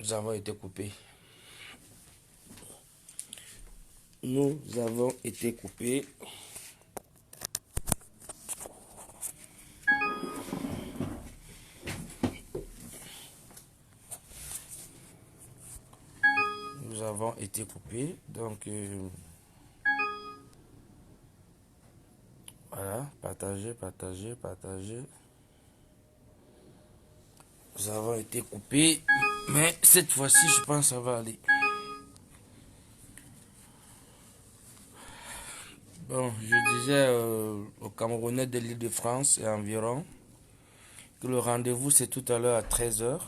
Nous avons été coupés. Nous avons été coupés. Nous avons été coupés. Donc, voilà. Partagez, partagez, partagez. Nous avons été coupés. Mais cette fois-ci, je pense que ça va aller. Bon, je disais aux Camerounais de l'Île-de-France et environ que le rendez-vous c'est tout à l'heure à 13h,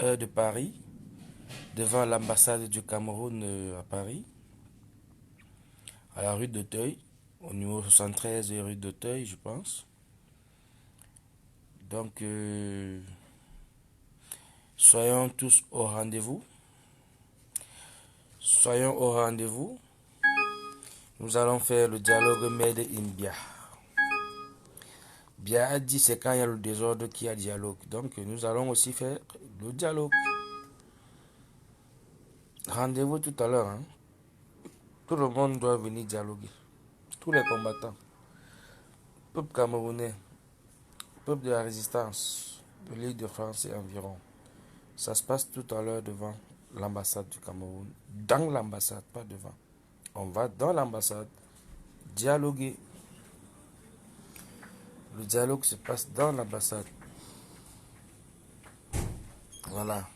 heure de Paris, devant l'ambassade du Cameroun à Paris, à la rue d'Auteuil, au numéro 73 rue d'Auteuil, je pense. Donc, soyons tous au rendez-vous. Soyons au rendez-vous. Nous allons faire le dialogue Made in Bia. Bia a dit c'est quand il y a le désordre qu'il y a dialogue. Donc nous allons aussi faire le dialogue. Rendez-vous tout à l'heure. Hein. Tout le monde doit venir dialoguer. Tous les combattants. Peuple camerounais. Peuple de la résistance de l'île de France et environ. Ça se passe tout à l'heure devant l'ambassade du Cameroun. Dans l'ambassade, pas devant. On va dans l'ambassade dialoguer. Le dialogue se passe dans l'ambassade. Voilà.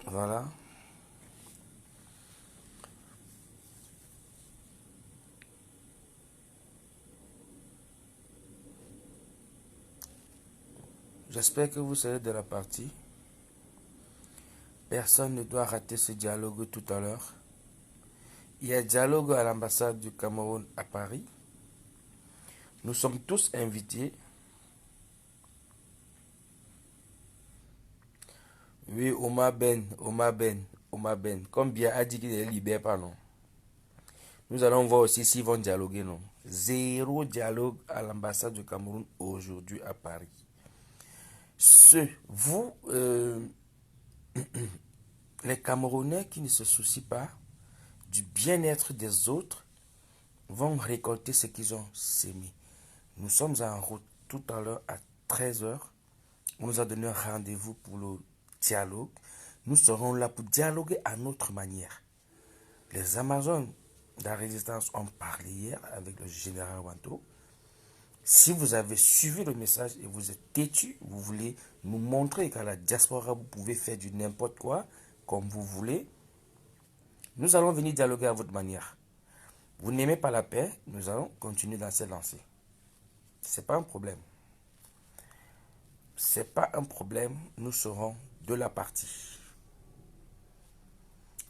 Voilà. J'espère que vous serez de la partie. Personne ne doit rater ce dialogue tout à l'heure. Il y a dialogue à l'ambassade du Cameroun à Paris. Nous sommes tous invités. Oui, Omar Ben. Comme Bia a dit qu'il ne libère pas, non. Nous allons voir aussi s'ils vont dialoguer, non. Zéro dialogue à l'ambassade du Cameroun aujourd'hui à Paris. Vous, les Camerounais qui ne se soucient pas du bien-être des autres, vont récolter ce qu'ils ont sémé. Nous sommes en route tout à l'heure à 13h. On nous a donné un rendez-vous pour le dialogue. Nous serons là pour dialoguer à notre manière. Les Amazones de la résistance ont parlé hier avec le général Wanto. Si vous avez suivi le message et vous êtes têtu, vous voulez nous montrer qu'à la diaspora, vous pouvez faire du n'importe quoi, comme vous voulez, nous allons venir dialoguer à votre manière. Vous n'aimez pas la paix, nous allons continuer dans cette lancée. C'est pas un problème. C'est pas un problème, nous serons de la partie.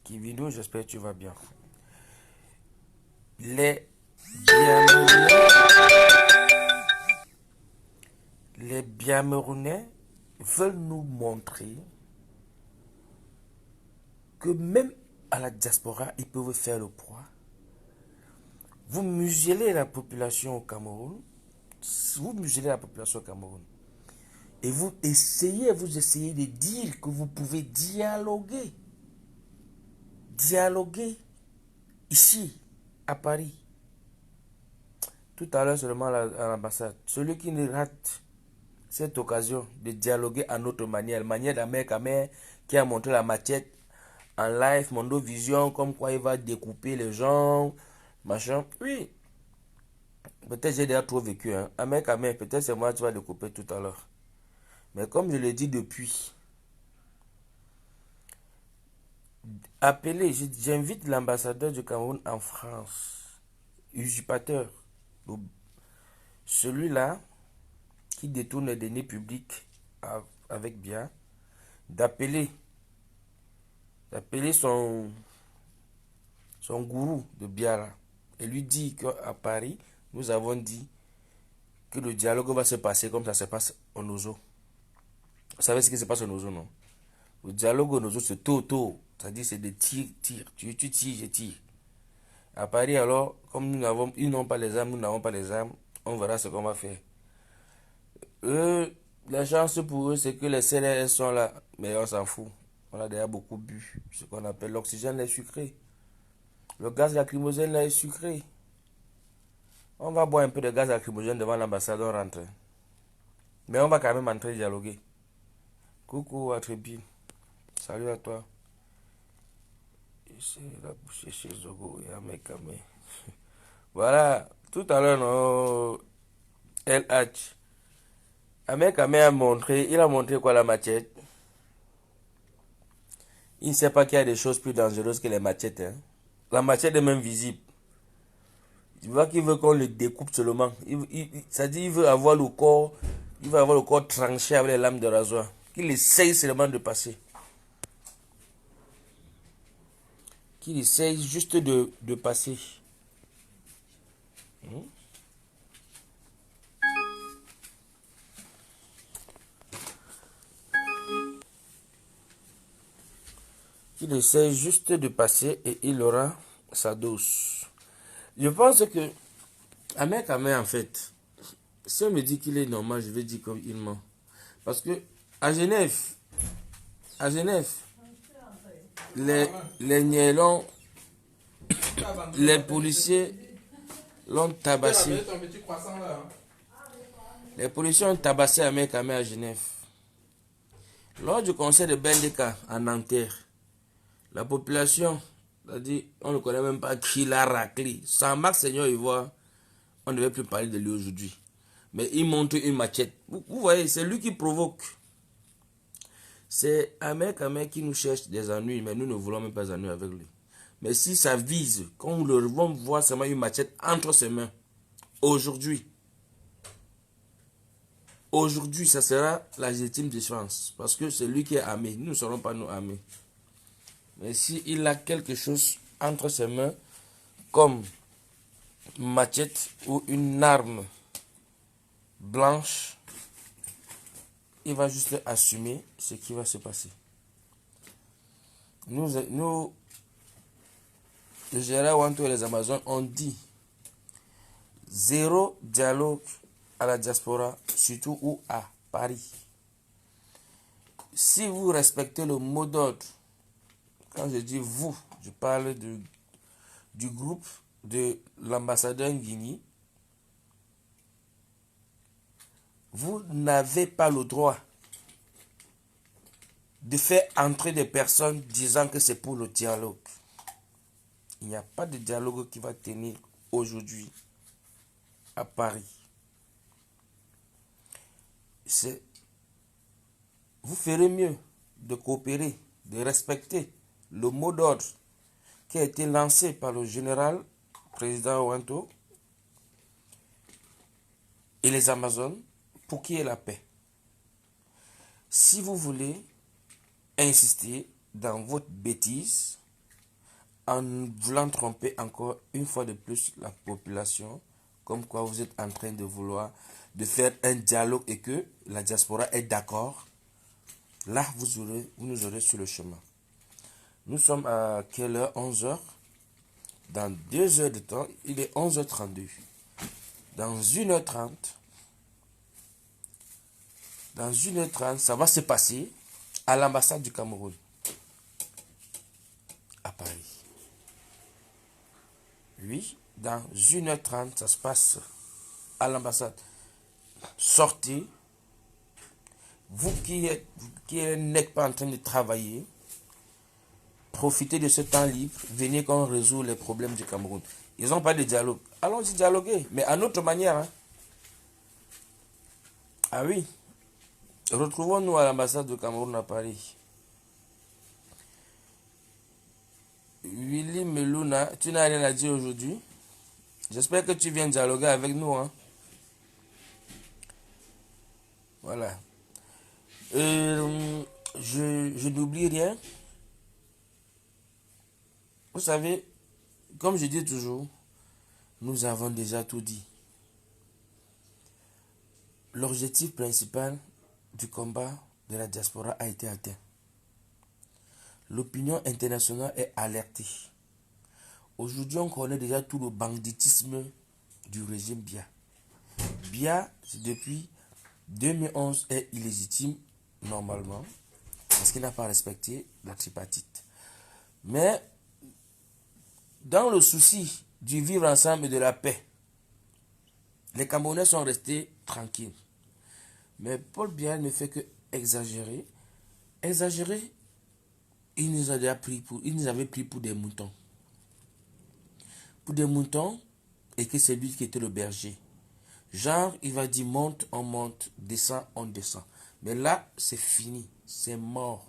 Kivino, j'espère que tu vas bien. Les Biamerounais veulent nous montrer que même à la diaspora, ils peuvent faire le poids. Vous muselez la population au Cameroun. Et vous essayez de dire que vous pouvez dialoguer. Dialoguer ici, à Paris. Tout à l'heure seulement à l'ambassade. Celui qui ne rate cette occasion de dialoguer à notre manière, manière d'Amer Kamer qui a montré la machette en live, Mondo Vision, comme quoi il va découper les gens, machin. Oui. Peut-être j'ai déjà trop vécu. Hein. Amer Kamer, peut-être c'est moi qui va découper tout à l'heure. Mais comme je l'ai dit depuis, j'invite l'ambassadeur du Cameroun en France, usurpateur, celui-là qui détourne les deniers publics avec Bia, d'appeler son gourou de Bia et lui dire qu'à Paris, nous avons dit que le dialogue va se passer comme ça se passe au Nozo. Vous savez ce qui se passe au Nozo, non? Le dialogue au Nozo, c'est tôt. C'est-à-dire, c'est des tirs. Tu tires, je tire. À Paris, alors, comme ils n'ont pas les armes, nous n'avons pas les armes, on verra ce qu'on va faire. La chance pour eux, c'est que les CLS sont là. Mais on s'en fout. On a déjà beaucoup bu. Ce qu'on appelle l'oxygène est sucré. Le gaz lacrymogène là est sucré. On va boire un peu de gaz lacrymogène devant l'ambassade, on rentre. Mais on va quand même entrer dialoguer. Coucou Atrépine. Salut à toi. C'est la bouche chez Zogo et Amekame. Voilà. Tout à l'heure, non. LH. Amekame a montré. Il a montré quoi la machette? Il ne sait pas qu'il y a des choses plus dangereuses que les machettes. Hein. La machette est même visible. Tu vois qu'il veut qu'on le découpe seulement. Ça dit qu'il veut avoir le corps. Il veut avoir le corps tranché avec les lames de rasoir. Qu'il essaye seulement de passer. Qu'il essaye juste de passer. Qu'il essaye juste de passer et il aura sa dose. Je pense que Ahmed Kamé, en fait, si on me dit qu'il est normal, je vais dire qu'il ment. Parce que à Genève, les Nielons, les policiers l'ont tabassé. Les policiers ont tabassé Ahmed Kamé à Genève. Lors du conseil de Bendeka à Nanterre, la population, c'est-à-dire, on ne connaît même pas qui l'a raclé. Sans Max Seigneur Ivoire, on ne devait plus parler de lui aujourd'hui. Mais il montre une machette. Vous voyez, c'est lui qui provoque. C'est Ahmed Kamé qui nous cherche des ennuis, mais nous ne voulons même pas ennuis avec lui. Mais si ça vise, quand nous le voit seulement une machette entre ses mains, aujourd'hui, ça sera la légitime défense. Parce que c'est lui qui est armé. Nous ne serons pas nous armés. Mais s'il a quelque chose entre ses mains, comme machette ou une arme blanche, il va juste assumer ce qui va se passer. Nous le général Wanto et les Amazones ont dit zéro dialogue à la diaspora, surtout ou à Paris. Si vous respectez le mot d'ordre, quand je dis vous, je parle du groupe de l'ambassadeur Nguini, vous n'avez pas le droit de faire entrer des personnes disant que c'est pour le dialogue. Il n'y a pas de dialogue qui va tenir aujourd'hui à Paris. Vous ferez mieux de coopérer, de respecter le mot d'ordre qui a été lancé par le général président Wanto et les Amazones pour qu'il y ait la paix. Si vous voulez insister dans votre bêtise en voulant tromper encore une fois de plus la population, comme quoi vous êtes en train de vouloir de faire un dialogue et que la diaspora est d'accord, là vous nous aurez sur le chemin. Nous sommes à quelle heure? 11 heures. Dans 2 heures de temps, il est 11h32. Dans 1h30, ça va se passer à l'ambassade du Cameroun, à Paris. Oui, dans 1h30, ça se passe à l'ambassade. Sortez. Vous qui n'êtes pas en train de travailler, profitez de ce temps libre. Venez qu'on résout les problèmes du Cameroun. Ils n'ont pas de dialogue. Allons-y dialoguer, mais à notre manière. Hein. Ah oui. Retrouvons-nous à l'ambassade du Cameroun à Paris. Willy Melouna, tu n'as rien à dire aujourd'hui? J'espère que tu viens dialoguer avec nous. Hein. Voilà. Je n'oublie rien. Vous savez, comme je dis toujours, nous avons déjà tout dit. L'objectif principal du combat de la diaspora a été atteint. L'opinion internationale est alertée. Aujourd'hui, on connaît déjà tout le banditisme du régime Biya. Biya, c'est depuis 2011 est illégitime, normalement, parce qu'il n'a pas respecté la tripartite. Mais, dans le souci du vivre ensemble et de la paix, les Camerounais sont restés tranquilles. Mais Paul Biya ne fait que exagérer. Exagérer, il nous avait pris pour des moutons. Pour des moutons, et que c'est lui qui était le berger. Genre, il va dire monte, on monte, descend, on descend. Mais là, c'est fini, c'est mort.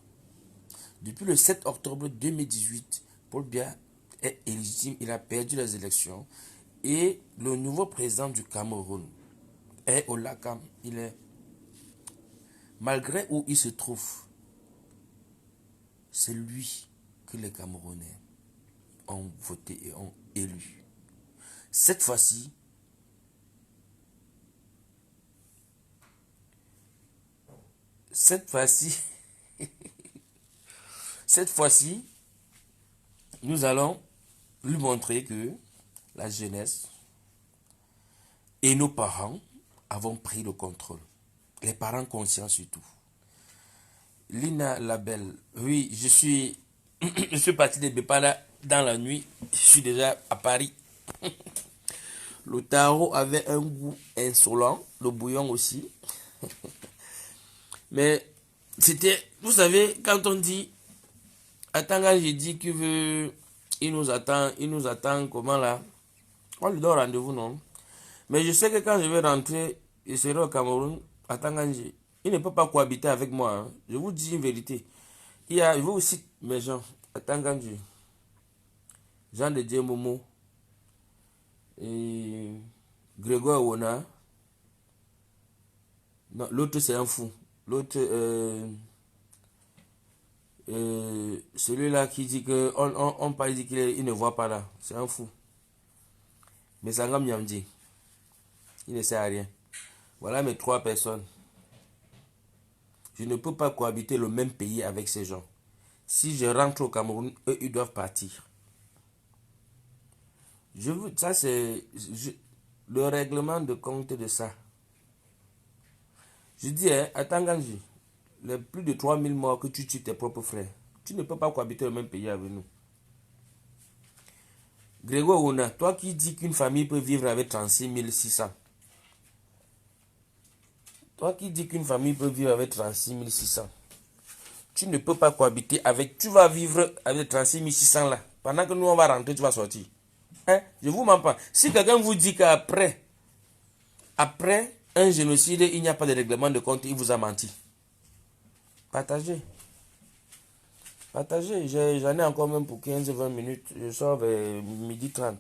Depuis le 7 octobre 2018, Paul Biya est illégitime, il a perdu les élections. Et le nouveau président du Cameroun est Olakam. Il est, malgré où il se trouve, c'est lui que les Camerounais ont voté et ont élu. Cette fois-ci, nous allons lui montrer que la jeunesse et nos parents avons pris le contrôle. Les parents conscients surtout. Lina Labelle, oui, je suis parti de Bepala dans la nuit. Je suis déjà à Paris. Le tarot avait un goût insolent, le bouillon aussi. Mais c'était, vous savez, quand on dit, attends, quand j'ai dit qu'il veut, il nous attend, comment là? On lui donne rendez-vous, non? Mais je sais que quand je vais rentrer, je serai au Cameroun, à Tanganji. Il ne peut pas cohabiter avec moi. Hein. Je vous dis une vérité. Je vous cite mes gens à Tanganji. Jean de Dieu Momo. Et Grégoire Wona. Non, l'autre c'est un fou. L'autre, celui-là qui dit que on parle dit qu'il ne voit pas là. C'est un fou. Mais Sangam Yamdi. Il ne sait à rien. Voilà mes 3 personnes. Je ne peux pas cohabiter le même pays avec ces gens. Si je rentre au Cameroun, eux, ils doivent partir. Ça, c'est le règlement de compte de ça. Je dis, hein, à Tanganji, les plus de 3000 morts que tu tues tes propres frères, tu ne peux pas cohabiter le même pays avec nous. Grégoire Ouna, toi qui dis qu'une famille peut vivre avec 36 600. Toi qui dis qu'une famille peut vivre avec 36 600. Tu ne peux pas cohabiter avec... Tu vas vivre avec 36 600 là. Pendant que nous, on va rentrer, tu vas sortir. Hein? Je vous mens pas. Si quelqu'un vous dit qu'après un génocide, il n'y a pas de règlement de compte, il vous a menti. Partagez. Partagez. J'en ai encore même pour 15-20 minutes. Je sors vers 12h30.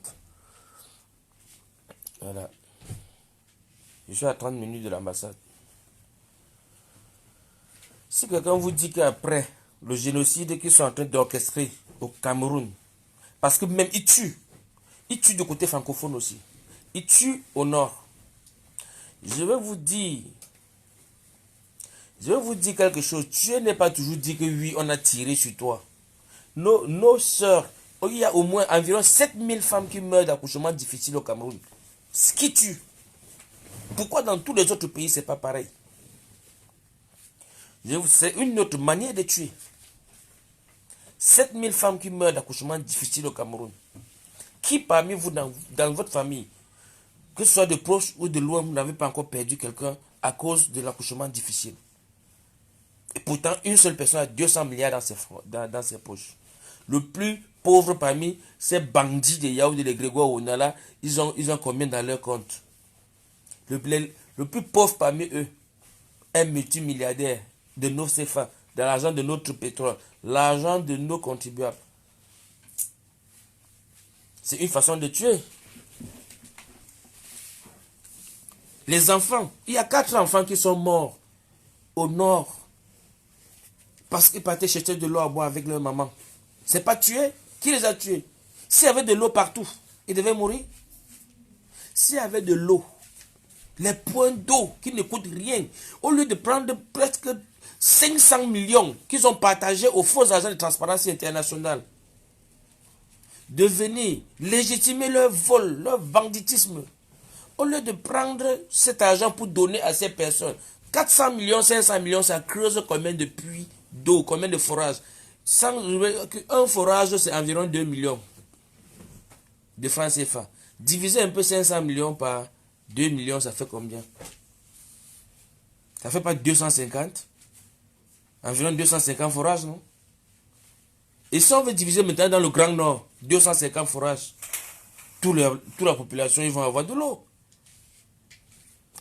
Voilà. Je suis à 30 minutes de l'ambassade. Si quelqu'un vous dit qu'après le génocide qu'ils sont en train d'orchestrer au Cameroun, parce que même ils tuent du côté francophone aussi, ils tuent au nord. Je vais vous dire quelque chose. Dieu n'est pas toujours dit que oui, on a tiré sur toi. Nos sœurs, il y a au moins environ 7000 femmes qui meurent d'accouchement difficile au Cameroun. Ce qui tue. Pourquoi dans tous les autres pays, c'est pas pareil? C'est une autre manière de tuer. 7000 femmes qui meurent d'accouchement difficile au Cameroun. Qui parmi vous, dans votre famille, que ce soit de proche ou de loin, vous n'avez pas encore perdu quelqu'un à cause de l'accouchement difficile? Et pourtant, une seule personne a 200 milliards dans ses poches. Le plus pauvre parmi ces bandits de Yaoundé, les Grégoire Onala, ils ont combien dans leur compte? Le plus pauvre parmi eux, un multimilliardaire de nos CFA, de l'argent de notre pétrole, l'argent de nos contribuables. C'est une façon de tuer. Les enfants, il y a 4 enfants qui sont morts au nord parce qu'ils partaient chercher de l'eau à boire avec leur maman. C'est pas tué? Qui les a tués? S'il y avait de l'eau partout, ils devaient mourir. S'il y avait de l'eau, les points d'eau qui ne coûtent rien, au lieu de prendre presque 500 millions qu'ils ont partagés aux faux agents de transparence internationale, de venir légitimer leur vol, leur banditisme, au lieu de prendre cet argent pour donner à ces personnes, 400 millions, 500 millions, ça creuse combien de puits d'eau, combien de forages? Un forage, c'est environ 2 millions de francs CFA. Diviser un peu 500 millions par 2 millions, ça fait combien? Ça fait pas 250? Environ 250 forages, non? Et si on veut diviser maintenant dans le Grand Nord, 250 forages, toute la population, ils vont avoir de l'eau.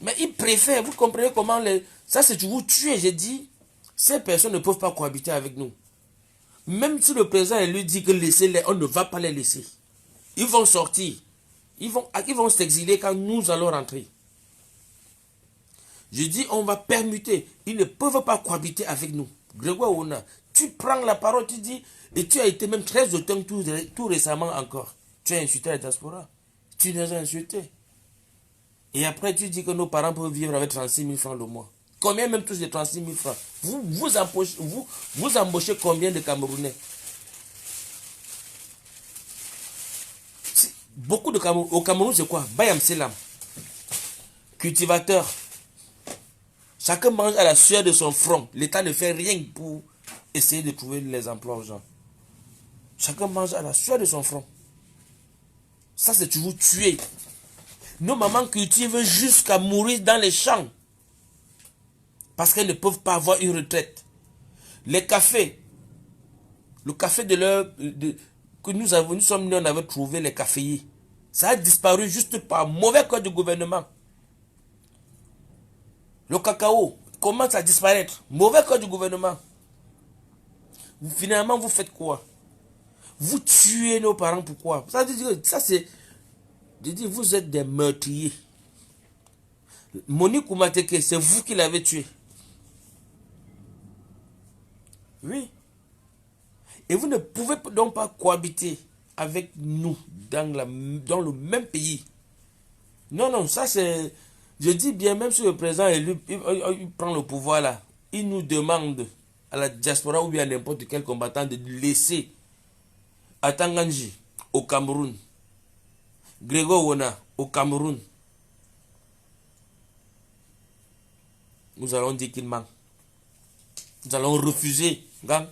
Mais ils préfèrent, vous comprenez comment ça c'est vous tuer, j'ai dit, ces personnes ne peuvent pas cohabiter avec nous. Même si le président lui dit que laissez-les, on ne va pas les laisser. Ils vont sortir. Ils vont s'exiler quand nous allons rentrer. Je dis, on va permuter. Ils ne peuvent pas cohabiter avec nous. Grégoire Ouna, tu prends la parole, tu dis, et tu as été même très autant tout récemment encore. Tu as insulté la diaspora. Tu les as insultés. Et après, tu dis que nos parents peuvent vivre avec 36 000 francs le mois. Combien même touchent les 36 000 francs? Vous embauchez combien de Camerounais? Beaucoup de Cameroun. Au Cameroun, c'est quoi? Bayam Selam. Cultivateur. Chacun mange à la sueur de son front. L'État ne fait rien pour essayer de trouver les emplois aux gens. Chacun mange à la sueur de son front. Ça, c'est toujours tuer. Nos mamans cultivent jusqu'à mourir dans les champs. Parce qu'elles ne peuvent pas avoir une retraite. Les cafés. Le café que nous sommes nés, on avait trouvé les caféiers. Ça a disparu juste par mauvais code du gouvernement. Le cacao commence à disparaître. Mauvais code du gouvernement. Finalement, vous faites quoi? Vous tuez nos parents, pourquoi? Ça c'est... Je dis, vous êtes des meurtriers. Monique Oumateke, c'est vous qui l'avez tué. Oui. Et vous ne pouvez donc pas cohabiter avec nous dans le même pays. Non, non, ça c'est... Je dis bien, même si le président élu, il prend le pouvoir là, il nous demande à la diaspora ou bien à n'importe quel combattant de laisser à Tanganji, au Cameroun, Grégoire Wona, au Cameroun. Nous allons dire qu'il manque. Nous allons refuser. Gang.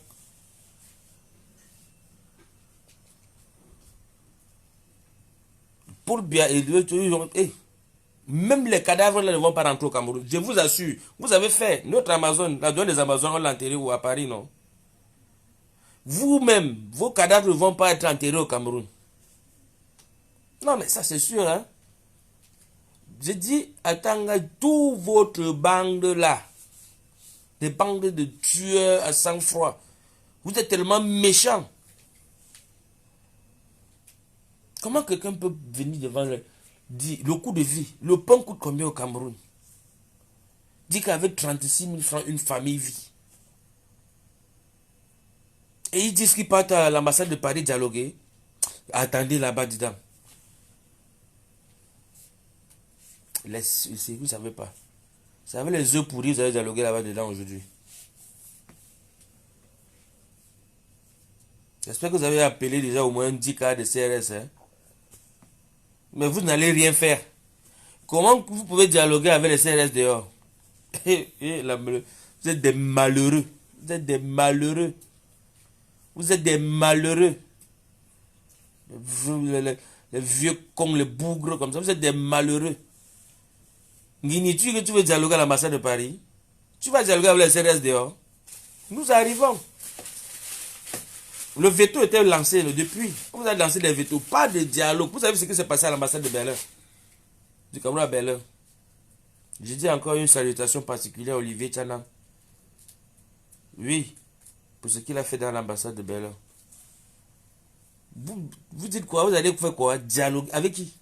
Pour bien même les cadavres là ne vont pas rentrer au Cameroun. Je vous assure. Vous avez fait notre Amazon, la douane des Amazones, on l'a enterré ou à Paris, non? Vous-même, vos cadavres ne vont pas être enterrés au Cameroun. Non, mais ça c'est sûr, hein. Je dis, attends, tout votre bande là, des bandes de tueurs à sang-froid, vous êtes tellement méchants. Comment quelqu'un peut venir devant le coût de vie, le pain coûte combien au Cameroun? Dit qu'avec 36 000 francs, une famille vit. Et ils disent qu'ils partent à l'ambassade de Paris dialoguer. Attendez là-bas dedans. Vous ne savez pas. Vous savez les œufs pourris, vous avez dialogué là-bas dedans aujourd'hui. J'espère que vous avez appelé déjà au moins 10 cas de CRS. Hein? Mais vous n'allez rien faire. Comment vous pouvez dialoguer avec les CRS dehors? Vous êtes des malheureux. Vous êtes des malheureux. Vous êtes des malheureux. Les vieux cons, les bougres comme ça. Vous êtes des malheureux. Guigny, que tu veux dialoguer à l'ambassade de Paris? Tu vas dialoguer avec les CRS dehors? Nous arrivons. Le veto était lancé depuis. Vous avez lancé des veto. Pas de dialogue. Vous savez ce qui s'est passé à l'ambassade de Berlin? Du Cameroun à Berlin. Je dis encore une salutation particulière à Olivier Tchanan. Oui. Pour ce qu'il a fait dans l'ambassade de Berlin. Vous dites quoi? Vous allez faire quoi? Dialogue. Avec qui?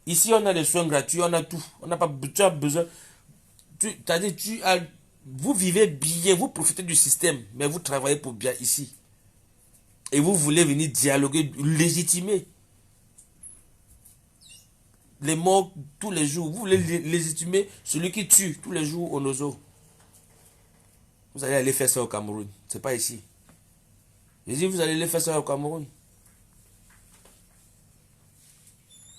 Ici, on a des soins gratuits, on a tout. On n'a pas besoin. Vous vivez bien, vous profitez du système, mais vous travaillez pour bien ici. Et vous voulez venir dialoguer, légitimer les morts tous les jours. Vous voulez légitimer celui qui tue tous les jours au Nozo. Vous allez aller faire ça au Cameroun. C'est pas ici. Je dis, vous allez aller faire ça au Cameroun.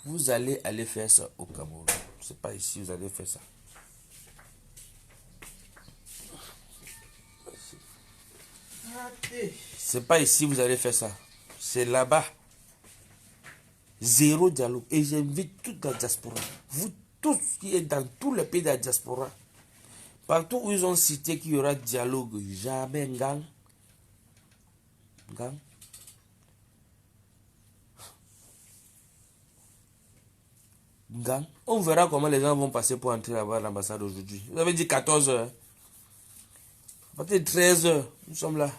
Vous allez aller faire ça au Cameroun. C'est pas ici, vous allez faire ça. C'est pas ici vous allez faire ça. C'est là-bas. Zéro dialogue. Et j'invite toute la diaspora. Vous tous qui êtes dans tous les pays de la diaspora. Partout où ils ont cité qu'il y aura dialogue. Jamais gang. Gang. Gang. On verra comment les gens vont passer pour entrer là-bas à l'ambassade aujourd'hui. Vous avez dit 14 heures. À partir de 13 heures, nous sommes là.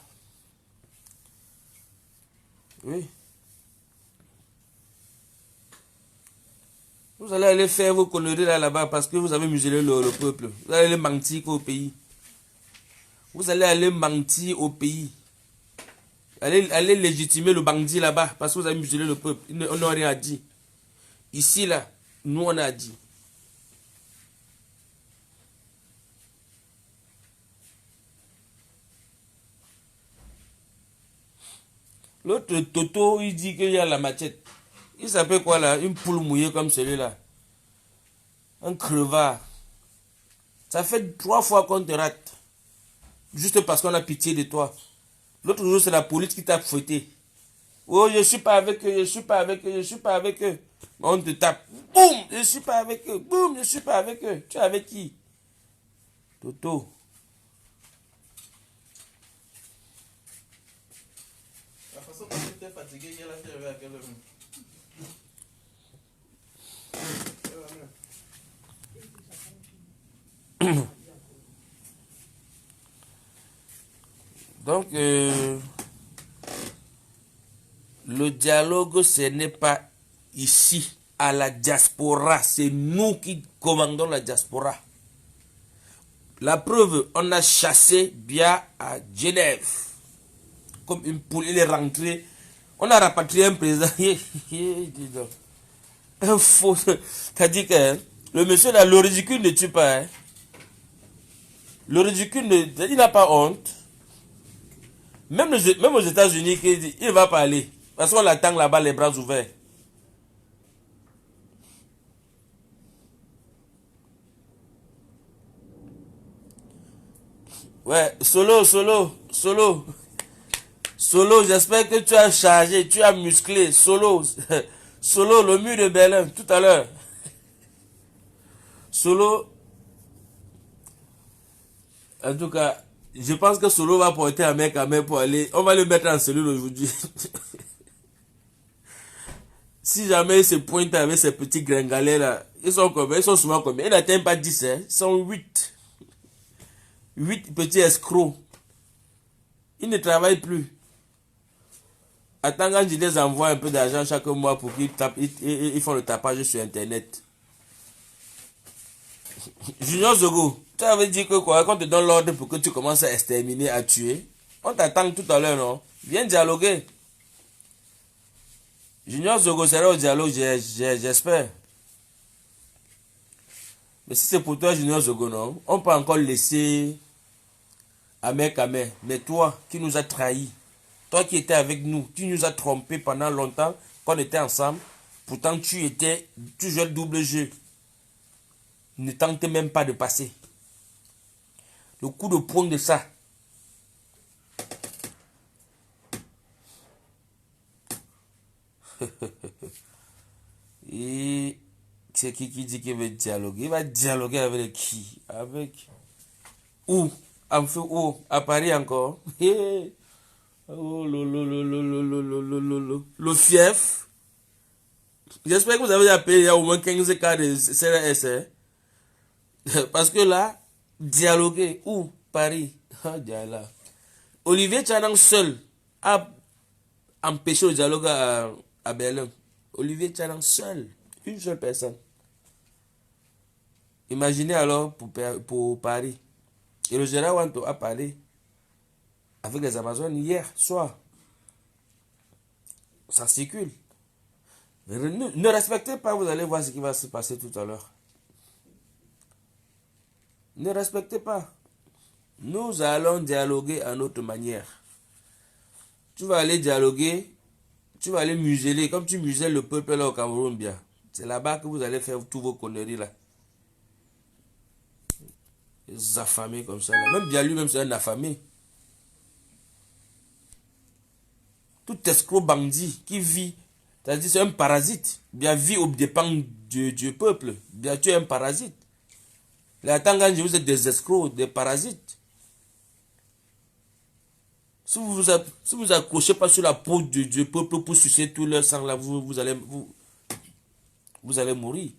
Oui. Vous allez aller faire vos conneries là-bas parce que vous avez muselé le peuple. Vous allez aller mentir au pays. Vous allez aller mentir au pays. Allez légitimer le bandit là-bas parce que vous avez muselé le peuple. On n'a rien dit. Ici, là, nous on a dit. L'autre Toto, il dit qu'il y a la machette. Il s'appelle quoi là? Une poule mouillée comme celui-là. Un crevard. Ça fait 3 fois qu'on te rate. Juste parce qu'on a pitié de toi. L'autre jour, c'est la police qui t'a fouetté. Oh, je suis pas avec eux, je suis pas avec eux, je suis pas avec eux. On te tape. Boum, je suis pas avec eux. Boum, je suis pas avec eux. Tu es avec qui? Toto. La façon dont tu étais fatigué, il a fait à quelle heure? Donc, le dialogue, ce n'est pas ici, à la diaspora. C'est nous qui commandons la diaspora. La preuve, on a chassé bien à Genève. Comme une poule, il est rentré. On a rapatrié un président. Un faux. C'est-à-dire que hein, le monsieur là, le ridicule ne tue pas. Hein. Le ridicule, il n'a pas honte. Même aux États-Unis, il va parler. Parce qu'on l'attend là-bas, les bras ouverts. Ouais, Solo, j'espère que tu as chargé, tu as musclé. Solo, le mur de Berlin, tout à l'heure. Solo, en tout cas, je pense que Solo va porter un mec à main pour aller. On va le mettre en cellule aujourd'hui. Si jamais il se pointe avec ces petits gringalets là, ils sont combien? Ils sont souvent combien? Ils n'atteignent pas 10, hein? Ils sont 8. 8 petits escrocs. Ils ne travaillent plus. Attends, quand je les envoie un peu d'argent chaque mois pour qu'ils tapent, ils font le tapage sur internet. Junior Zogo, tu avais dit que quoi? Qu'on te donne l'ordre pour que tu commences à exterminer, à tuer. On t'attend tout à l'heure, non? Viens dialoguer. Junior Zogo sera au dialogue, j'espère. Mais si c'est pour toi, Junior Zogo, non? On peut encore laisser Amer Kamer. Mais toi, qui nous as trahis, toi qui étais avec nous, tu nous as trompés pendant longtemps, qu'on était ensemble. Pourtant, tu jouais le double jeu. Ne tente même pas de passer. Le coup de poing de ça. Et c'est qui dit qu'il veut dialoguer? Il va dialoguer avec qui? Avec où? À Paris encore? Oh, le fief. J'espère que vous avez appelé il y a au moins 15 cas de CRS. Hein? Parce que là, dialoguer où? Paris. Ah, là. Olivier Tchanan seul a empêché le dialogue à Berlin. Olivier Tchanan seul. Une seule personne. Imaginez alors pour Paris. Et le général Wanto a parlé avec les Amazones hier soir. Ça circule. Ne respectez pas, vous allez voir ce qui va se passer tout à l'heure. Ne respectez pas. Nous allons dialoguer à notre manière. Tu vas aller dialoguer, tu vas aller museler, comme tu muselles le peuple là au Cameroun bien. C'est là-bas que vous allez faire tous vos conneries là. Les affamés comme ça là. Même bien lui-même c'est un affamé. Tout escroc bandit qui vit, c'est-à-dire c'est un parasite, bien vit aux dépens du peuple. Bien tu es un parasite. Les Tanganyika, vous êtes des escrocs, des parasites. Si vous accrochez pas sur la peau du peuple pour sucer tout leur sang là, vous allez mourir.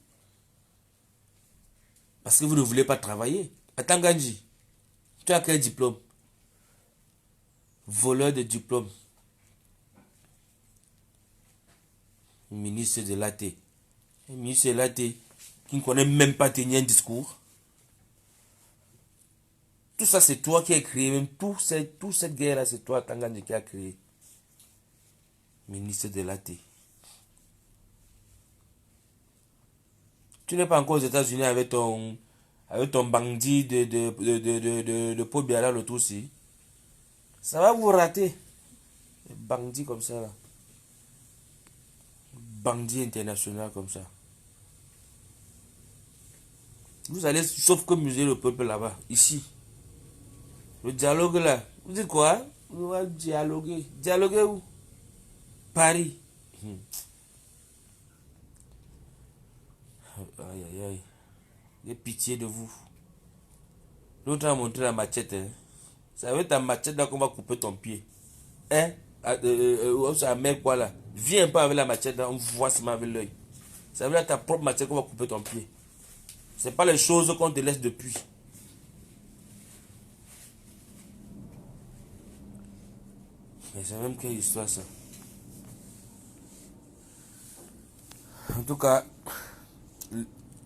Parce que vous ne voulez pas travailler. Atanganji, tu as quel diplôme? Voleur de diplôme. Ministre de l'AT. Ministre de l'AT qui ne connaît même pas tenir un discours. Tout ça, c'est toi qui as créé. Même toute cette guerre-là, c'est toi, Tanganji, qui a créé. Ministre de l'AT. Tu n'es pas encore aux États-Unis avec ton bandit de Paul Biala, le tout aussi. Ça va vous rater. Bandit comme ça, là. Bandit international comme ça. Vous allez sauf que muser le peuple là-bas, ici. Le dialogue là. Vous dites quoi? Vous allez dialoguer. Dialoguer où? Paris. Aïe aïe aïe. J'ai pitié de vous. L'autre a montré la machette. Hein. C'est avec ta machette là qu'on va couper ton pied. Hein? Ça met quoi là? Viens pas avec la machette là, on voit seulement avec l'œil. C'est avec ta propre machette qu'on va couper ton pied. C'est pas les choses qu'on te laisse depuis. Mais c'est même quelle histoire ça. En tout cas,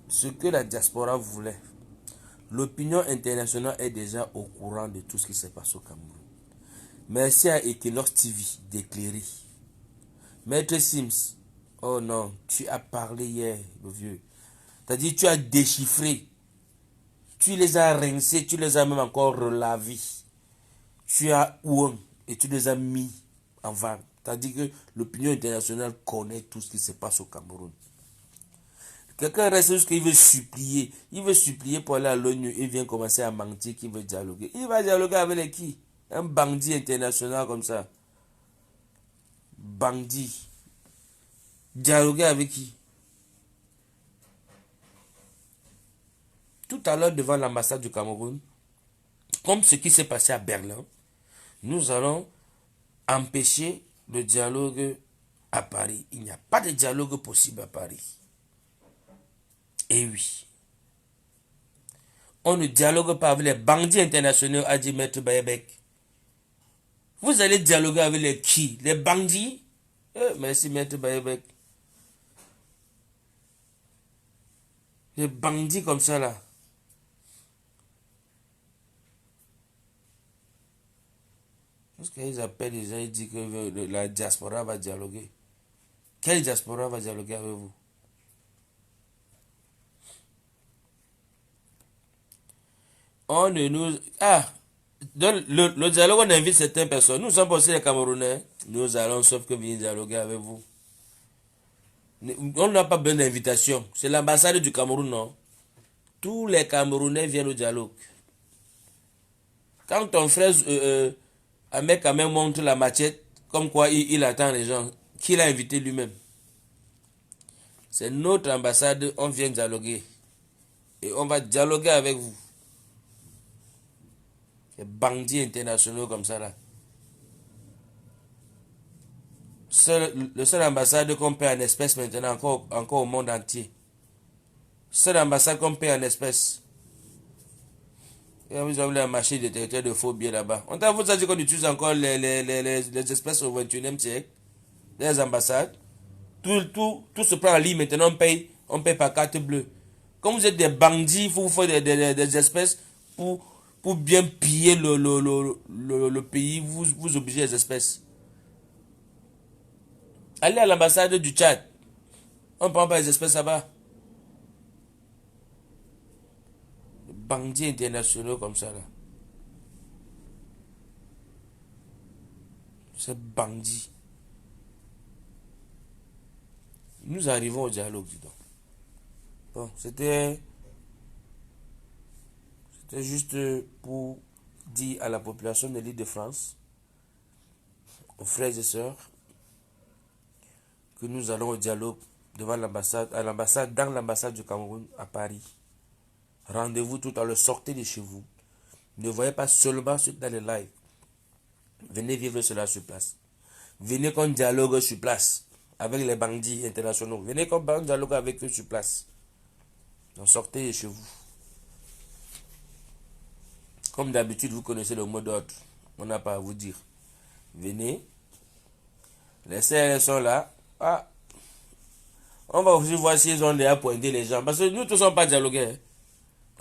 ce que la diaspora voulait, l'opinion internationale est déjà au courant de tout ce qui se passe au Cameroun. Merci à Equinox TV d'éclairer. Maître Sims, oh non, tu as parlé hier, le vieux. C'est-à-dire, tu as déchiffré. Tu les as rincés, tu les as même encore relavés. Tu as ouin et tu les as mis en vente. C'est-à-dire que l'opinion internationale connaît tout ce qui se passe au Cameroun. Quelqu'un reste juste qu'il veut supplier. Il veut supplier pour aller à l'ONU. Il vient commencer à mentir qu'il veut dialoguer. Il va dialoguer avec les qui? Un bandit international comme ça. Bandit. Dialoguer avec qui? Tout à l'heure devant l'ambassade du Cameroun, comme ce qui s'est passé à Berlin, nous allons empêcher le dialogue à Paris. Il n'y a pas de dialogue possible à Paris. Et oui. On ne dialogue pas avec les bandits internationaux, a dit Maître Bayebek. Vous allez dialoguer avec les qui? Les bandits? Merci Maître Bayebek. Les bandits comme ça là. Parce qu'ils appellent les gens, ils disent que la diaspora va dialoguer. Quelle diaspora va dialoguer avec vous? On ne nous... Ah, donc le dialogue, on invite certaines personnes. Nous sommes aussi les Camerounais. Nous allons sauf que venir dialoguer avec vous. On n'a pas besoin d'invitation. C'est l'ambassade du Cameroun, non? Tous les Camerounais viennent au dialogue. Quand ton frère Ahmed Kamel montre la machette, comme quoi il attend les gens, qui l'a invité lui-même? C'est notre ambassade, on vient dialoguer. Et on va dialoguer avec vous. Les bandits internationaux comme ça là. Le seul ambassade qu'on paie en espèces maintenant encore au monde entier. Seule ambassade qu'on paie en espèces. Et vous avez un marché détecteur de faux billets là-bas. On t'a vous a dit qu'on utilise encore les espèces au 21e siècle. Les ambassades. Tout se prend en ligne maintenant, on paye par carte bleue. Comme vous êtes des bandits, il faut vous faire des espèces pour bien piller le pays, vous obligez les espèces. Allez à l'ambassade du Tchad. On ne prend pas les espèces là-bas. Bandits internationaux comme ça là. C'est bandit. Nous arrivons au dialogue, dis donc. Bon, c'était juste pour dire à la population de l'Île-de-France, aux frères et sœurs, que nous allons au dialogue devant l'ambassade, dans l'ambassade du Cameroun à Paris. Rendez-vous tout à l'heure, sortez de chez vous. Ne voyez pas seulement dans les lives. Venez vivre cela sur place. Venez qu'on dialogue sur place avec les bandits internationaux. Venez qu'on dialogue avec eux sur place. Donc sortez de chez vous. Comme d'habitude, vous connaissez le mot d'ordre. On n'a pas à vous dire. Venez. Les CRS sont là. Ah. On va aussi voir s'ils ont déjà pointé les gens. Parce que nous tous ne sommes pas dialogués. Hein.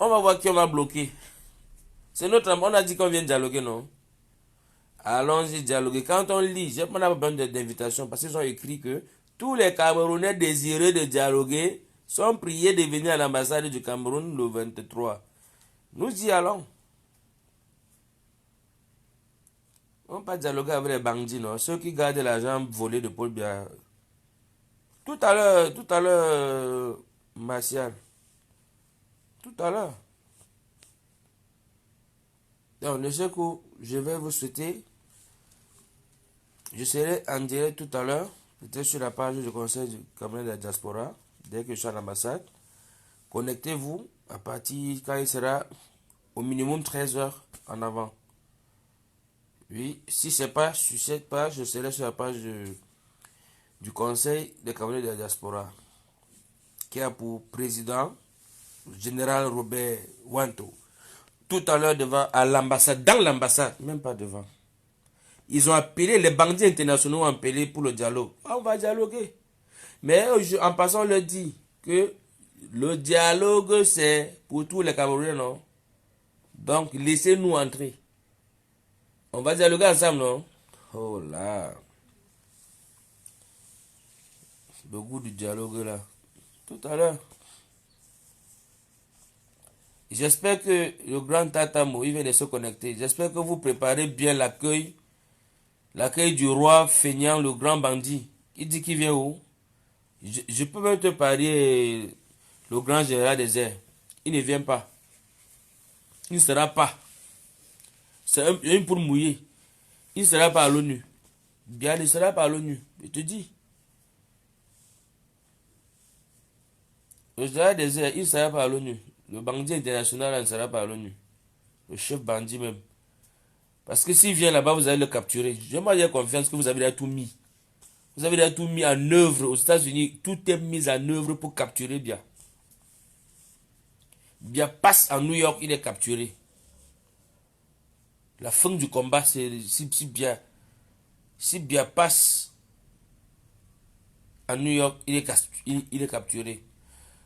On va voir qui on va bloquer. C'est notre... On a dit qu'on vient dialoguer, non? Allons-y dialoguer. Quand on lit, on n'a pas besoin d'invitation parce qu'ils ont écrit que tous les Camerounais désireux de dialoguer sont priés de venir à l'ambassade du Cameroun le 23. Nous y allons. On ne va pas dialoguer avec les bandits, non? Ceux qui gardent l'argent volé de Paul Biya. Tout à l'heure, Martial. Tout à l'heure. Donc, le seul coup, je vais vous souhaiter. Je serai en direct tout à l'heure, peut-être sur la page du Conseil du Cameroun de la Diaspora, dès que je suis à l'ambassade. Connectez-vous à partir quand il sera au minimum 13 heures en avant. Oui, si ce n'est pas sur cette page, je serai sur la page du Conseil des Camerounais de la Diaspora, qui a pour président le général Robert Wanto. Tout à l'heure devant, à l'ambassade, dans l'ambassade, même pas devant. Ils ont appelé, les bandits internationaux ont appelé pour le dialogue. Ah, on va dialoguer. Mais en passant, on leur dit que le dialogue, c'est pour tous les Camerounais, non? Donc, laissez-nous entrer. On va dialoguer ensemble, non? Oh là. Le goût du dialogue, là. Tout à l'heure. J'espère que le grand Tata Mo, il vient de se connecter. J'espère que vous préparez bien l'accueil. L'accueil du roi feignant, le grand bandit. Il dit qu'il vient où? Je peux même te parier le grand général des airs. Il ne vient pas. Il ne sera pas. C'est un pour mouiller. Il ne sera pas à l'ONU. Bien, il ne sera pas à l'ONU. Je te dis. Le général des airs, il ne sera pas à l'ONU. Le bandit international ne sera pas à l'ONU. Le chef bandit même. Parce que s'il vient là-bas, vous allez le capturer. Moi, j'ai confiance que vous avez déjà tout mis. Vous avez déjà tout mis en œuvre aux États-Unis. Tout est mis en œuvre pour capturer Biya. Biya passe à New York, il est capturé. La fin du combat, c'est si Biya passe à New York, il est capturé.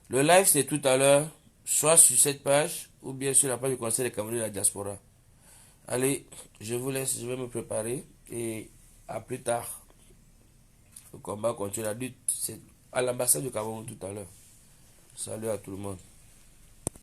Le live, c'est tout à l'heure, soit sur cette page, ou bien sur la page du Conseil des Camerounais de la Diaspora. Allez, je vous laisse, je vais me préparer, et à plus tard. Le combat continue, la lutte, c'est à l'ambassade du Cameroun tout à l'heure. Salut à tout le monde.